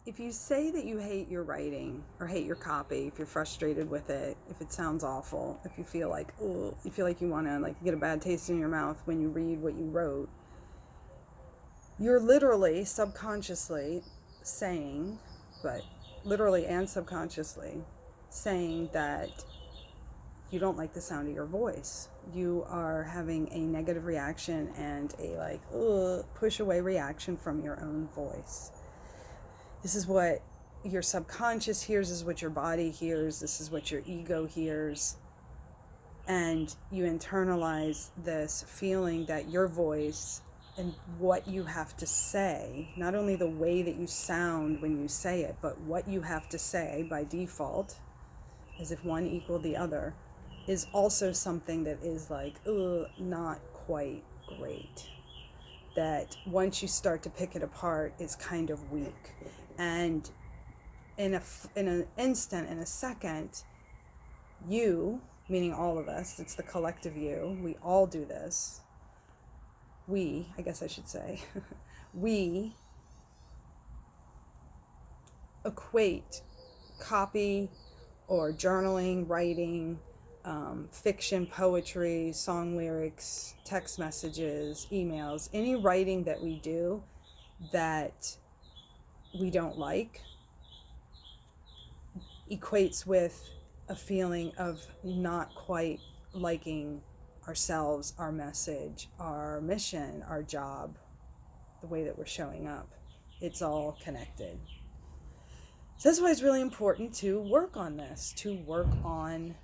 if you say that you hate your writing or hate your copy, if you're frustrated with it, if it sounds awful, if you feel like, oh, you feel like you want to like get a bad taste in your mouth when you read what you wrote, you're literally subconsciously saying, but literally and subconsciously saying that you don't like the sound of your voice. You are having a negative reaction and a like, push away reaction from your own voice. This is what your subconscious hears, this is what your body hears, this is what your ego hears. And you internalize this feeling that your voice and what you have to say, not only the way that you sound when you say it, but what you have to say by default, as if one equaled the other, is also something that is like, not quite great. That once you start to pick it apart is kind of weak. And in an instant, in a second, you, meaning all of us, it's the collective you, we all do this. We, I guess I should say, we equate copy or journaling, writing, fiction, poetry, song lyrics, text messages, emails, any writing that we do that we don't like equates with a feeling of not quite liking ourselves, our message, our mission, our job, the way that we're showing up. It's all connected. So that's why it's really important to work on this, to work on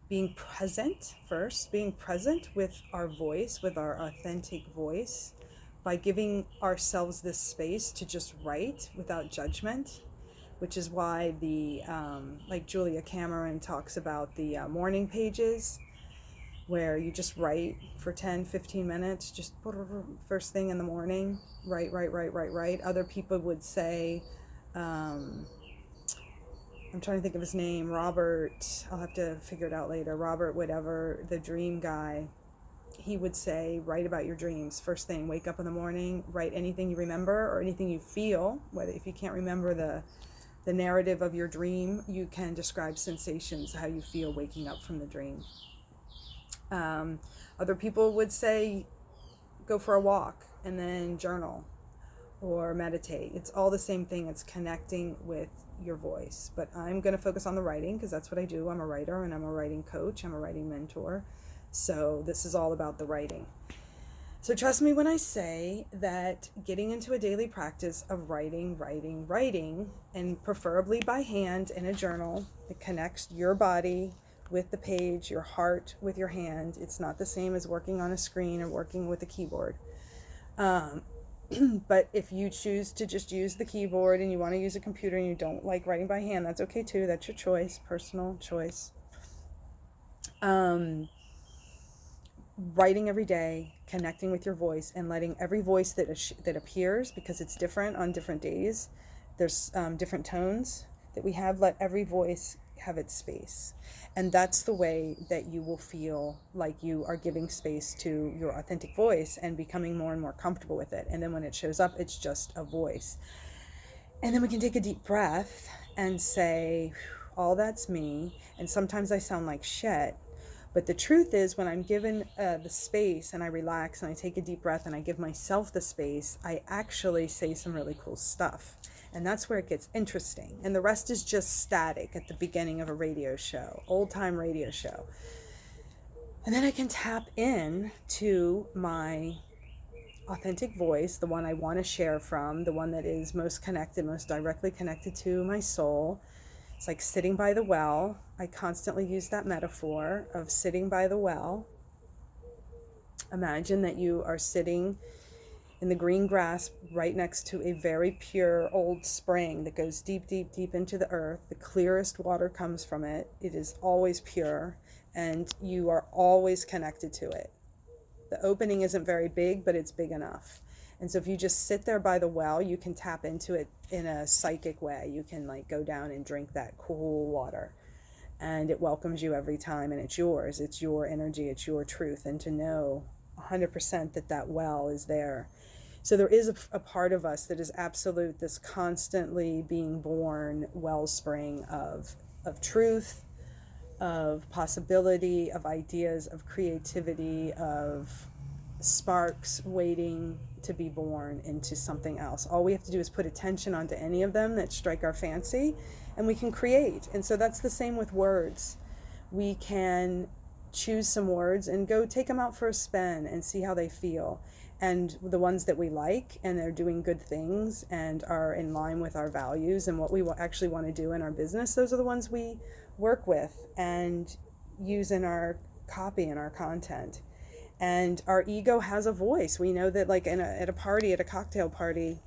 being present first, being present with our voice, with our authentic voice, by giving ourselves this space to just write without judgment, which is why the, like Julia Cameron talks about the morning pages, where you just write for 10, 15 minutes, just first thing in the morning, write. Other people would say, I'm trying to think of his name, Robert, I'll have to figure it out later, Robert whatever, the dream guy, he would say, write about your dreams. First thing, wake up in the morning, write anything you remember or anything you feel. Whether if you can't remember the narrative of your dream, you can describe sensations, how you feel waking up from the dream. Other people would say, go for a walk and then journal or meditate. It's all the same thing. It's connecting with your voice. But I'm going to focus on the writing because that's what I do. I'm a writer and I'm a writing coach. I'm a writing mentor. So this is all about the writing. So trust me when I say that getting into a daily practice of writing, and preferably by hand in a journal, it connects your body with the page, your heart with your hand. It's not the same as working on a screen or working with a keyboard. But if you choose to just use the keyboard and you want to use a computer and you don't like writing by hand, that's okay too. That's your choice, personal choice. Writing every day, connecting with your voice, and letting every voice that appears, because it's different on different days, there's different tones that we have, let every voice have its space. And that's the way that you will feel like you are giving space to your authentic voice and becoming more and more comfortable with it. And then when it shows up, it's just a voice. And then we can take a deep breath and say, all that's me. And sometimes I sound like shit. But the truth is, when I'm given the space and I relax and I take a deep breath and I give myself the space, I actually say some really cool stuff. And that's where it gets interesting. And the rest is just static at the beginning of a radio show, old time radio show. And then I can tap in to my authentic voice, the one I want to share from, the one that is most connected, most directly connected to my soul. It's like sitting by the well. I constantly use that metaphor of sitting by the well. Imagine that you are sitting in the green grass right next to a very pure old spring that goes deep, deep, deep into the earth. The clearest water comes from it. It is always pure, and you are always connected to it. The opening isn't very big, but it's big enough. And so if you just sit there by the well, you can tap into it in a psychic way. You can like go down and drink that cool water, and it welcomes you every time, and it's yours. It's your energy. It's your truth. And to know 100% that that well is there. So there is a part of us that is absolute, this constantly being born wellspring of truth, of possibility, of ideas, of creativity, of sparks waiting to be born into something else. All we have to do is put attention onto any of them that strike our fancy, and we can create. And so that's the same with words. We can choose some words and go take them out for a spin and see how they feel. And the ones that we like and they're doing good things and are in line with our values and what we actually want to do in our business, those are the ones we work with and use in our copy and our content. And our ego has a voice. We know that, like at a party, at a cocktail party,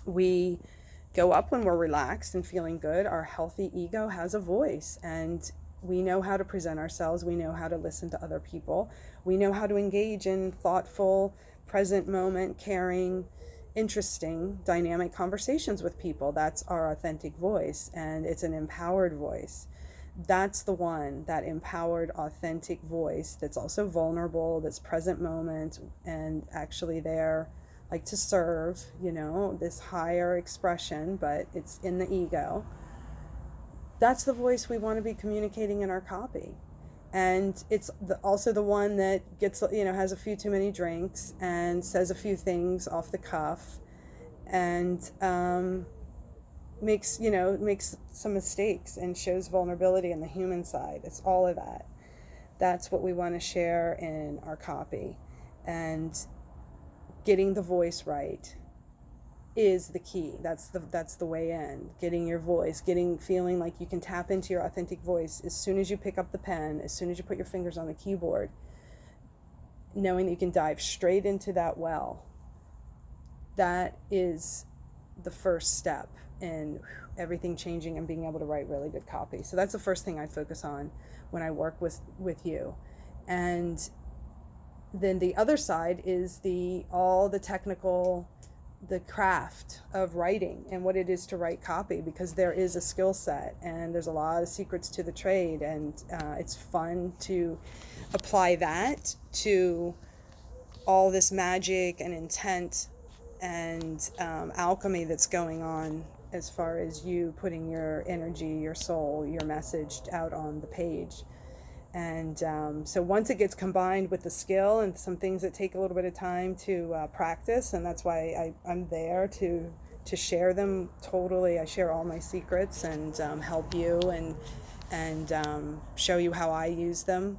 we go up when we're relaxed and feeling good. Our healthy ego has a voice, and we know how to present ourselves. We know how to listen to other people. We know how to engage in thoughtful, present moment, caring, interesting, dynamic conversations with people. That's our authentic voice, and it's an empowered voice. That's the one, that empowered, authentic voice that's also vulnerable, that's present moment, and actually there, like to serve, this higher expression, but it's in the ego. That's the voice we want to be communicating in our copy. And it's also the one that gets, has a few too many drinks and says a few things off the cuff and makes some mistakes and shows vulnerability in the human side. It's all of that. That's what we want to share in our copy. And getting the voice right is the key. That's the way in. Getting your voice, feeling like you can tap into your authentic voice as soon as you pick up the pen, as soon as you put your fingers on the keyboard, knowing that you can dive straight into that well. That is the first step in everything changing and being able to write really good copy. So that's the first thing I focus on when I work with you. And then the other side is all the technical, the craft of writing and what it is to write copy, because there is a skill set and there's a lot of secrets to the trade, and it's fun to apply that to all this magic and intent and alchemy that's going on as far as you putting your energy, your soul, your message out on the page. And so once it gets combined with the skill and some things that take a little bit of time to practice, and that's why I'm there to share them totally. I share all my secrets and help you and show you how I use them.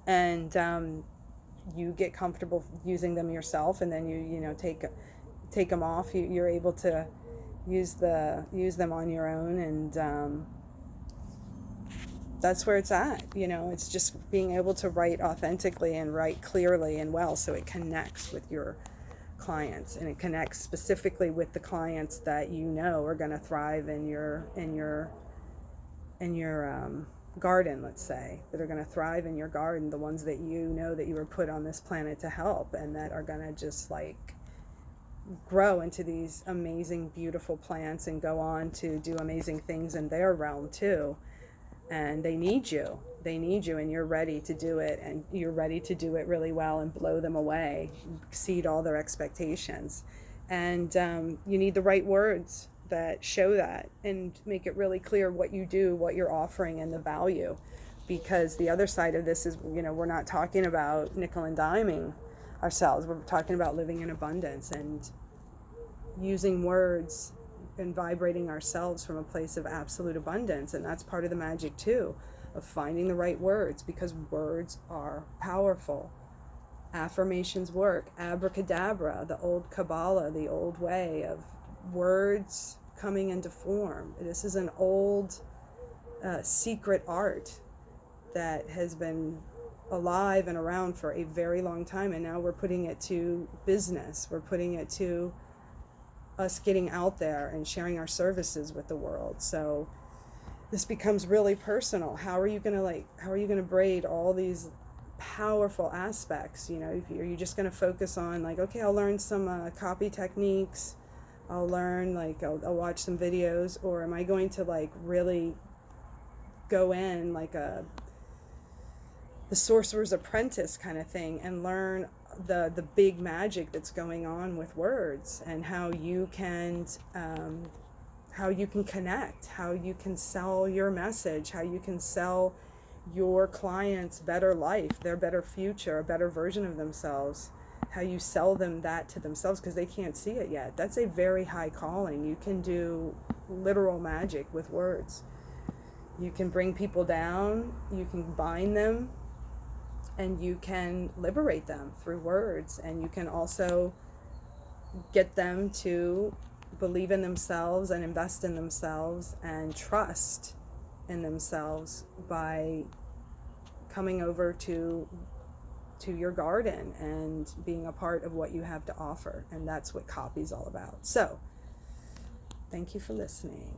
And you get comfortable using them yourself, and then you take them off. You're able to use them on your own, and that's where it's at. It's just being able to write authentically and write clearly and well, so it connects with your clients, and it connects specifically with the clients that are going to thrive in your garden, let's say, that are going to thrive in your garden, the ones that that you were put on this planet to help, and that are going to just grow into these amazing, beautiful plants and go on to do amazing things in their realm too. And they need you, and you're ready to do it, and you're ready to do it really well and blow them away, exceed all their expectations. And you need the right words that show that and make it really clear what you do, what you're offering, and the value. Because the other side of this is, we're not talking about nickel and diming ourselves. We're talking about living in abundance and using words and vibrating ourselves from a place of absolute abundance. And that's part of the magic too, of finding the right words, because words are powerful. Affirmations work. Abracadabra, the old Kabbalah, the old way of words coming into form. This is an old secret art that has been alive and around for a very long time, and now we're putting it to business. We're putting it to us getting out there and sharing our services with the world. So this becomes really personal. How are you going to braid all these powerful aspects? Are you just going to focus on okay, I'll learn some copy techniques, I'll learn I'll watch some videos, or am I going to really go in the Sorcerer's Apprentice kind of thing and learn the big magic that's going on with words, and how you can connect, how you can sell your message, how you can sell your clients better life, their better future, a better version of themselves, how you sell them that to themselves, because they can't see it yet. That's a very high calling. You can do literal magic with words. You can bring people down, you can bind them, and you can liberate them through words. And you can also get them to believe in themselves and invest in themselves and trust in themselves by coming over to your garden and being a part of what you have to offer. And that's what copy's all about. So thank you for listening.